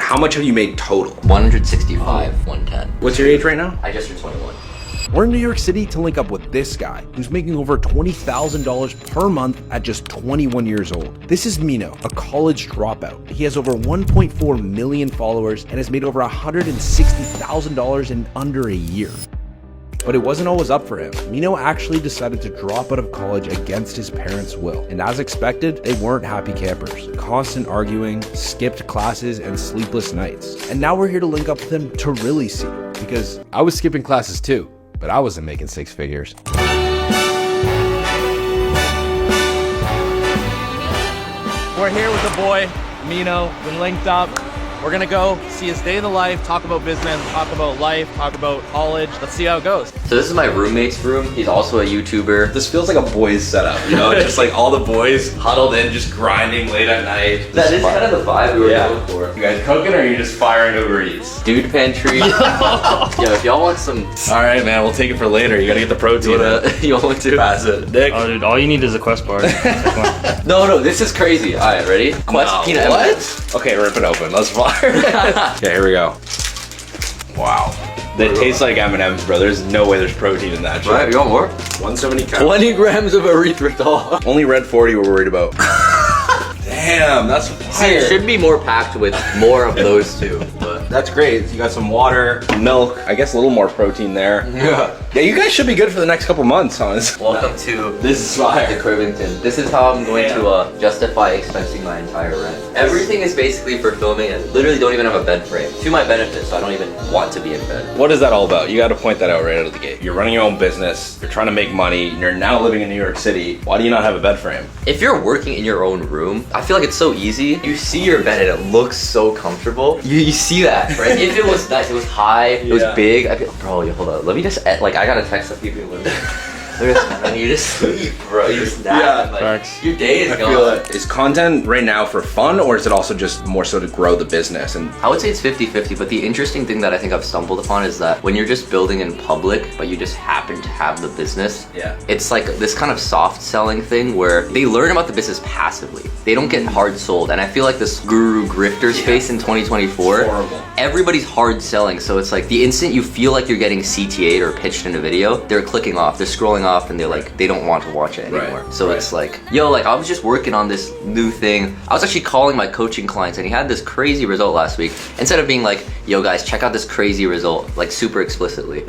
how much have you made total? 165, 110. What's your age right now? I just turned 21. We're in New York City to link up with this guy who's making over $20,000 per month at just 21 years old. This is Mino, a college dropout. He has over 1.4 million followers and has made over $160,000 in under a year. But it wasn't always up for him. Mino actually decided to drop out of college against his parents' will. And as expected, they weren't happy campers. Constant arguing, skipped classes, and sleepless nights. And now we're here to link up with him to really see. Because I was skipping classes too, but I wasn't making six figures. We're here with the boy, Mino, been linked up. We're gonna go see his day in the life, talk about business, talk about life, talk about college. Let's see how it goes. So this is my roommate's room. He's also a YouTuber. This feels like a boys setup, you know? Just like all the boys huddled in, just grinding late at night. That is kind of the vibe we were going for. You guys cooking or are you just firing Uber Eats? Dude pantry. Yo, if y'all want some... All right, man, we'll take it for later. You gotta get the protein. You want to? Pass it. Nick? Oh, dude, all you need is a Quest bar. No, this is crazy. All right, ready? Quest peanut M&Ms. Okay, rip it open. Let's fire. Okay, here we go. Wow. They taste like M&M's, bro. There's no way there's protein in that shit. Right, you want more? 170 calories. 20 grams of erythritol. Only red 40 we're worried about. Damn, that's fire. See, it should be more packed with more of those two, but... That's great. You got some water, milk, I guess a little more protein there. Yeah. Yeah, you guys should be good for the next couple months, honestly. Welcome to This is fire. the Cribington. This is how I'm going to justify expensing my entire rent. Everything is basically for filming and literally don't even have a bed frame. To my benefit, so I don't even want to be in bed. What is that all about? You got to point that out right out of the gate. You're running your own business, you're trying to make money, and you're now living in New York City. Why do you not have a bed frame? If you're working in your own room, I feel like it's so easy. You see your bed and it looks so comfortable. You see that, right? If it was nice, it was high, it was big, I'd be like, bro, hold on, let me just, like, I gotta text some people. And you just sleep, bro. You just nap. Yeah, like, your day is I gone. feel it. Is content right now for fun, or is it also just more so to grow the business? And I would say it's 50-50, but the interesting thing that I think I've stumbled upon is that when you're just building in public, but you just happen to have the business, it's like this kind of soft selling thing where they learn about the business passively. They don't get hard sold. And I feel like this guru grifter space in 2024, everybody's hard selling. So it's like the instant you feel like you're getting CTA'd or pitched in a video, they're clicking off, they're scrolling off, and they're like, they don't want to watch it anymore. So it's like, yo, like I was just working on this new thing. I was actually calling my coaching clients and he had this crazy result last week. Instead of being like, yo guys, check out this crazy result, like super explicitly.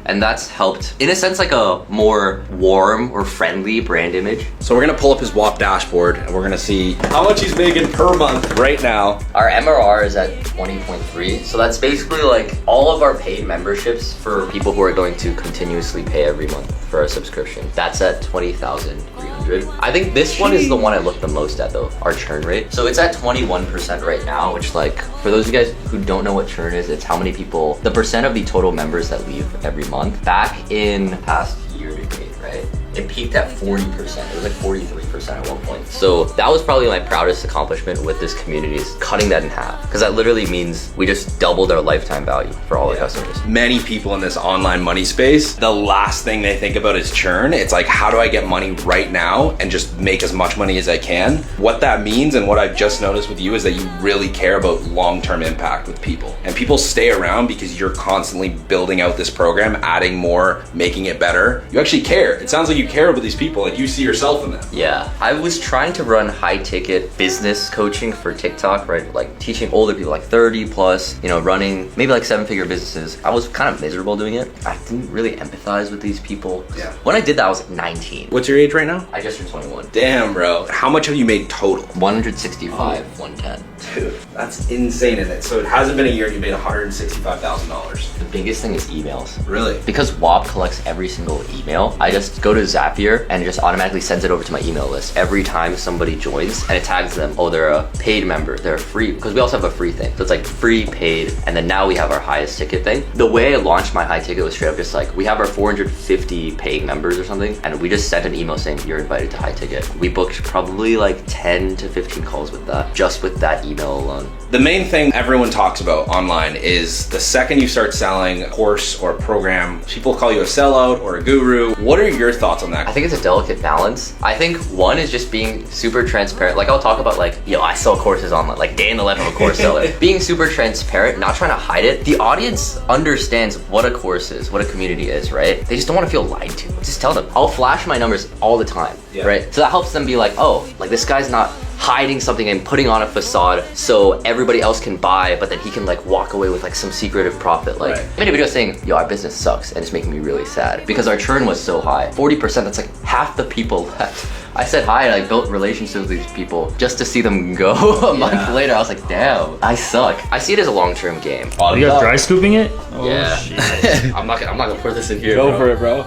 And that's helped, in a sense, like a more warm or friendly brand image. so we're gonna pull up his Whop dashboard and we're gonna see how much he's making per month right now. Our MRR is at 20.3. So that's basically like all of our paid memberships for people who are going to continuously pay every month for a subscription. That's at 20,300. I think this one is the one I look the most at though, our churn rate. So it's at 21% right now, which like, for those of you guys who don't know what churn is, it's how many people, the percent of the total members that leave every month. Back in past year to date, right? It peaked at 40%. It was like 43% at one point. So that was probably my proudest accomplishment with this community, is cutting that in half. Because that literally means we just doubled our lifetime value for all our customers. Many people in this online money space, the last thing they think about is churn. It's like, how do I get money right now and just make as much money as I can? What that means, and what I've just noticed with you, is that you really care about long-term impact with people. And people stay around because you're constantly building out this program, adding more, making it better. You actually care. It sounds like you care about these people and you see yourself in them. Yeah, I was trying to run high ticket business coaching for TikTok, right? Like teaching older people, like 30 plus, you know, running maybe like 7-figure businesses. I was kind of miserable doing it. I didn't really empathize with these people. Yeah. When I did that, I was like 19. What's your age right now? I just turned 21. Damn, bro. How much have you made total? 165, 110. Dude, that's insane in it. So it hasn't been a year and you made $165,000. The biggest thing is emails. Really? Because Whop collects every single email, I just go to Zapier and it just automatically sends it over to my email list every time somebody joins, and it tags them, oh, they're a paid member, they're free, because we also have a free thing. So it's like free, paid, and then now we have our highest ticket thing. The way I launched my high ticket was straight up just like, we have our 450 paying members or something, and we just sent an email saying you're invited to high ticket. We booked probably like 10 to 15 calls with that, just with that email alone. The main thing everyone talks about online is the second you start selling a course or a program, people call you a sellout or a guru. What are your thoughts on that? I think it's a delicate balance. I think one, One is just being super transparent. Like I'll talk about like, yo, I sell courses online, like day in the life of a course seller. Being super transparent, not trying to hide it. The audience understands what a course is, what a community is, right? They just don't want to feel lied to. Just tell them. I'll flash my numbers all the time, right? So that helps them be like, oh, like this guy's not hiding something and putting on a facade so everybody else can buy, but then he can like walk away with like some secretive profit. Like I made a video saying, yo, our business sucks and it's making me really sad because our churn was so high. 40%, that's like half the people left. I said hi and I built relationships with these people just to see them go. A month later, I was like, damn, I suck. I see it as a long-term game. Are you guys dry scooping it? Yeah. Shit. I'm not gonna pour this in here, Go bro. for it, bro.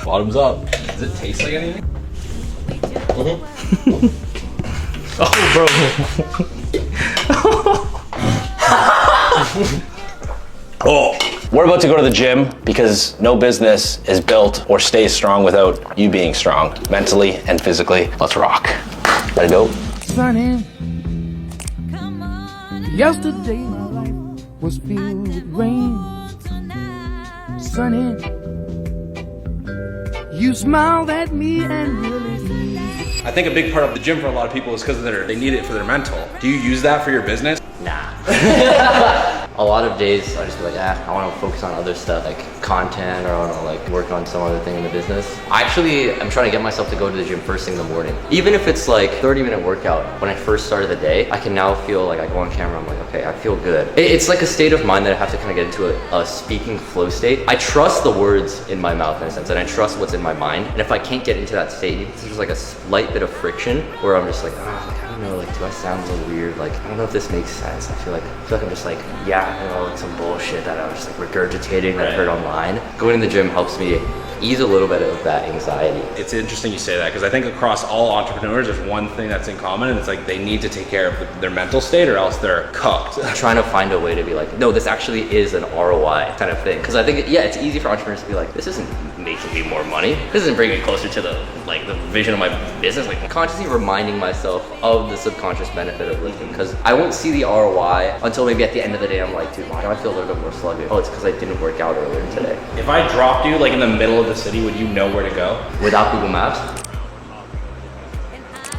Bottoms up. Does it taste like anything? Oh, bro. Oh, we're about to go to the gym because no business is built or stays strong without you being strong, mentally and physically. Let's rock. Ready to go? Sunny. Yesterday my life was filled with rain. Sunny. You smiled at me and really I think a big part of the gym for a lot of people is because they need it for their mental. Do you use that for your business? Nah. A lot of days I just be like, I want to focus on other stuff like content, or I want to like work on some other thing in the business. I'm trying to get myself to go to the gym first thing in the morning. Even if it's like 30-minute workout, when I first started the day, I can now feel like I go on camera, I'm like, okay, I feel good. It's like a state of mind that I have to kind of get into a speaking flow state. I trust the words in my mouth in a sense, and I trust what's in my mind. And if I can't get into that state, there's like a slight bit of friction where I'm just like, I don't know, like, do I sound a little weird? Like, I don't know if this makes sense. I feel like I'm just like, it's some bullshit that I was just like regurgitating that I heard online. Going to the gym helps me ease a little bit of that anxiety. It's interesting you say that because I think across all entrepreneurs, there's one thing that's in common, and it's like they need to take care of their mental state or else they're cooked. Trying to find a way to be like, no, this actually is an ROI kind of thing. Because I think, it's easy for entrepreneurs to be like, this isn't making me more money. This isn't bringing me closer to the vision of my business. Like consciously reminding myself of the subconscious benefit of lifting, because I won't see the ROI until maybe at the end of the day I'm like, dude, why do I feel a little bit more sluggish? Oh, it's because I didn't work out earlier today. If I dropped you like in the middle of the city, would you know where to go? Without Google Maps?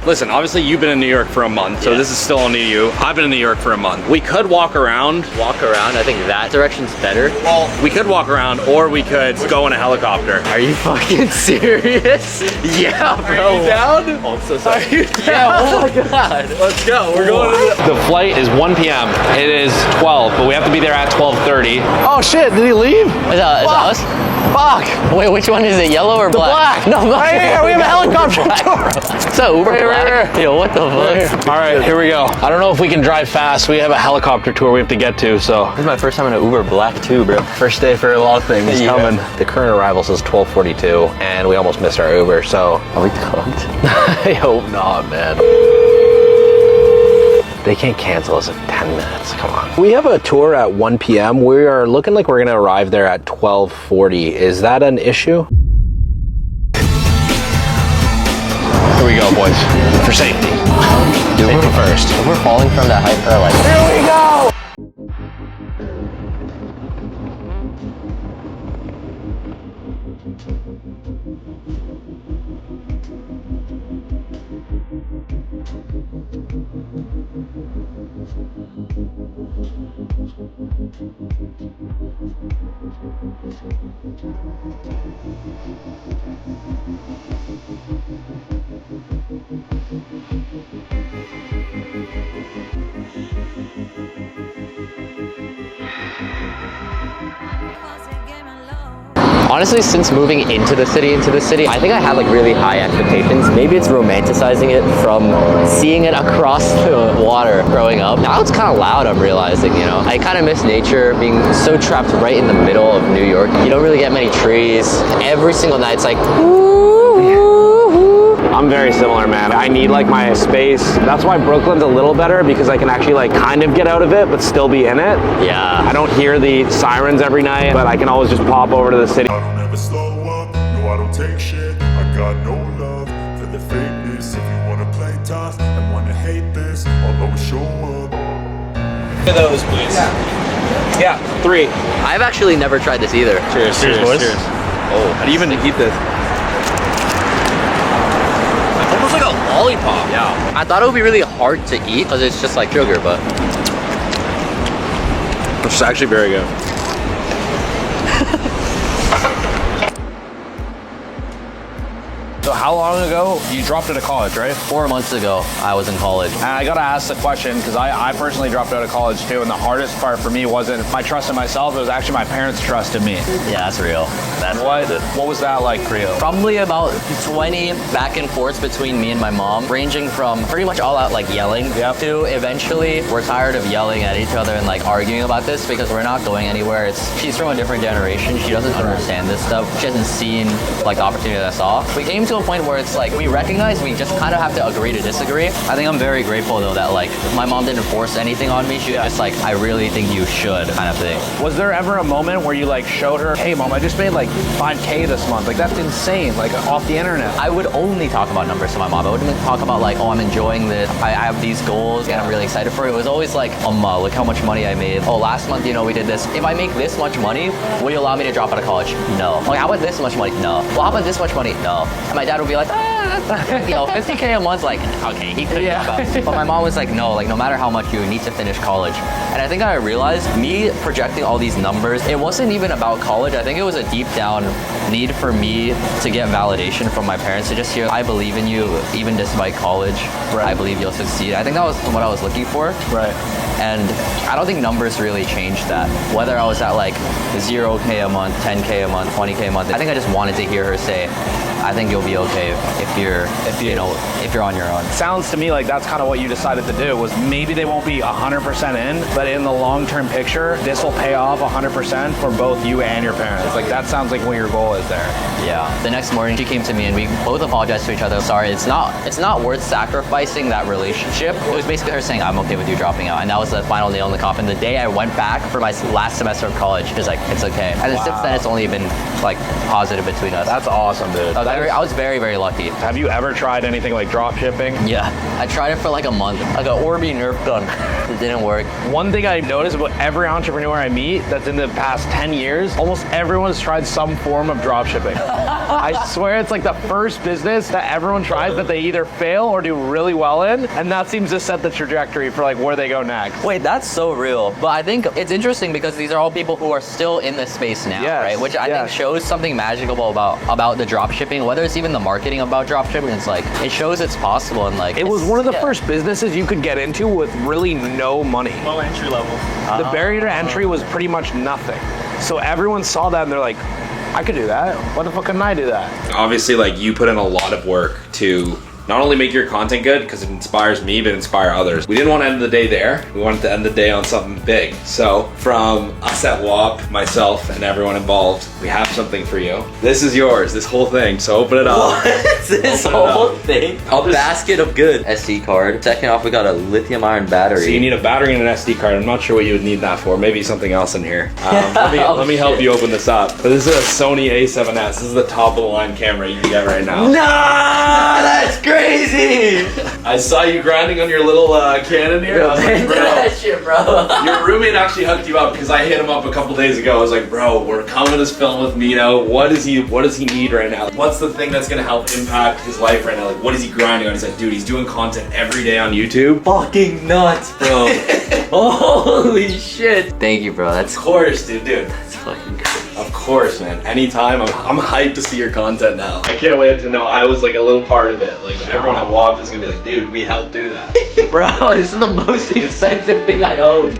Listen, obviously you've been in New York for a month, so this is still all new to you. I've been in New York for a month. We could walk around. I think that direction's better. Well, we could walk around, or we could go in a helicopter. Are you fucking serious? Yeah, bro. Are you down? Oh, I'm so sorry. Are you down? Oh my god. Let's go. We're going to The flight is 1 p.m. It is 12, but we have to be there at 12:30. Oh shit, did he leave? Is that us? Fuck. Wait, which one is it? Yellow or black? No, black. Right here, we have a helicopter tour. So Uber black? Yo, what the fuck? All right, here we go. I don't know if we can drive fast. We have a helicopter tour we have to get to, so. This is my first time in an Uber black too, bro. First day for a lot of things coming. The current arrival says 12:42, and we almost missed our Uber, so. Are we cooked? I hope not, man. They can't cancel us in 10 minutes, come on. We have a tour at 1 p.m. We are looking like we're gonna arrive there at 12:40. Is that an issue? Here we go, boys, for safety. Safety first. If we're falling from that height for like... Here we go! Honestly, since moving into the city, I think I had like really high expectations. Maybe it's romanticizing it from seeing it across the water growing up. Now it's kind of loud, I'm realizing, you know. I kind of miss nature, being so trapped right in the middle of New York. You don't really get many trees. Every single night it's like, I'm very similar, man. I need like my space. That's why Brooklyn's a little better, because I can actually like kind of get out of it, but still be in it. yeah. I don't hear the sirens every night, but I can always just pop over to the city. I don't ever slow up, no I don't take shit. I got no love for the fakeness. If you wanna play tough and wanna hate this, I'll always show up. Look at those, please. Yeah, 3. I've actually never tried this either. Cheers, boys. Oh, How do you even heat this? almost like lollipop. Yeah. I thought it would be really hard to eat because it's just like sugar, but It's actually very good. So how long ago you dropped out of college, right? 4 months ago, I was in college. And I gotta ask the question, because I personally dropped out of college too, and the hardest part for me wasn't my trust in myself, it was actually my parents' trust in me. Yeah, that's real. That's What was that like for you? probably about 20 back and forths between me and my mom, ranging from pretty much all out like yelling to eventually we're tired of yelling at each other and like arguing about this because we're not going anywhere. She's from a different generation. She doesn't understand this stuff. She hasn't seen like the opportunity that I saw. We came to a point where it's like we recognize we just kind of have to agree to disagree. I think I'm very grateful though that like my mom didn't force anything on me. She was just like, I really think you should kind of thing. Was there ever a moment where you like showed her, hey mom, I just made like 5K this month, like that's insane, like off the internet? I would only talk about numbers to my mom. I wouldn't talk about like, oh, I'm enjoying this. I have these goals and I'm really excited for it. It was always like, look how much money I made. Oh, last month, you know, we did this. If I make this much money, will you allow me to drop out of college? No. Like, how about this much money? No. Well, how about this much money? No. And my dad would be like, you know, 50K a month, like, okay, he could drop out. But my mom was like, no, like no matter how much you need to finish college. And I think I realized me projecting all these numbers, it wasn't even about college. I think it was a deep down need for me to get validation from my parents to just hear, I believe in you, even despite college. I believe you'll succeed. I think that was what I was looking for. Right. And I don't think numbers really changed that. Whether I was at like 0K a month, 10K a month, 20K a month, I think I just wanted to hear her say, I think you'll be okay if you're on your own. Sounds to me like that's kind of what you decided to do, was maybe they won't be 100% in, but in the long-term picture, this will pay off 100% for both you and your parents. Like that sounds like what your goal is there. Yeah. The next morning she came to me and we both apologized to each other. Sorry, it's not worth sacrificing that relationship. It was basically her saying, I'm okay with you dropping out. And that was the final nail in the coffin. The day I went back for my last semester of college, she was like, it's okay. And then since then it's only been like positive between us. That's awesome, dude. I was very, very lucky. Have you ever tried anything like drop shipping? Yeah, I tried it for like a month. Like an Orbi Nerf gun. It didn't work. One thing I've noticed about every entrepreneur I meet that's in the past 10 years, almost everyone's tried some form of drop shipping. I swear it's like the first business that everyone tries that they either fail or do really well in, and that seems to set the trajectory for like where they go next. Wait, that's so real. But I think it's interesting because these are all people who are still in this space now, right? Which I think shows something magical about the drop shipping, whether it's even the marketing about drop shipping. It's like, it shows it's possible, and like it was one of the first businesses you could get into with really no money. Low entry level. The barrier to entry was pretty much nothing. So everyone saw that and they're like, I could do that. Why the fuck couldn't I do that? Obviously, like, you put in a lot of work to not only make your content good, because it inspires me, but inspire others. We didn't want to end the day there. We wanted to end the day on something big. So from us at Whop, myself, and everyone involved, we have something for you. This is yours, this whole thing. So open it up. What's this whole thing? A basket of good. SD card. Second off, we got a lithium ion battery. So you need a battery and an SD card. I'm not sure what you would need that for. Maybe something else in here. Let me help you open this up. So this is a Sony A7S. This is the top of the line camera you can get right now. No, that's crazy. I saw you grinding on your little Canon here. I was like, bro, that shit, bro. your roommate actually hooked you up because I hit him up a couple days ago. I was like, bro, we're coming to this film with Mino. What does he need right now? What's the thing that's gonna help impact his life right now? Like, what is he grinding on? He's like, dude, he's doing content every day on YouTube. Fucking nuts, bro. Holy shit. Thank you, bro. Of course, dude. That's fucking crazy. Of course, man. Anytime. I'm hyped to see your content now. I can't wait to know I was like a little part of it. Like, everyone at Whop is gonna be like, dude, we helped do that. Bro, this is the most expensive thing I own.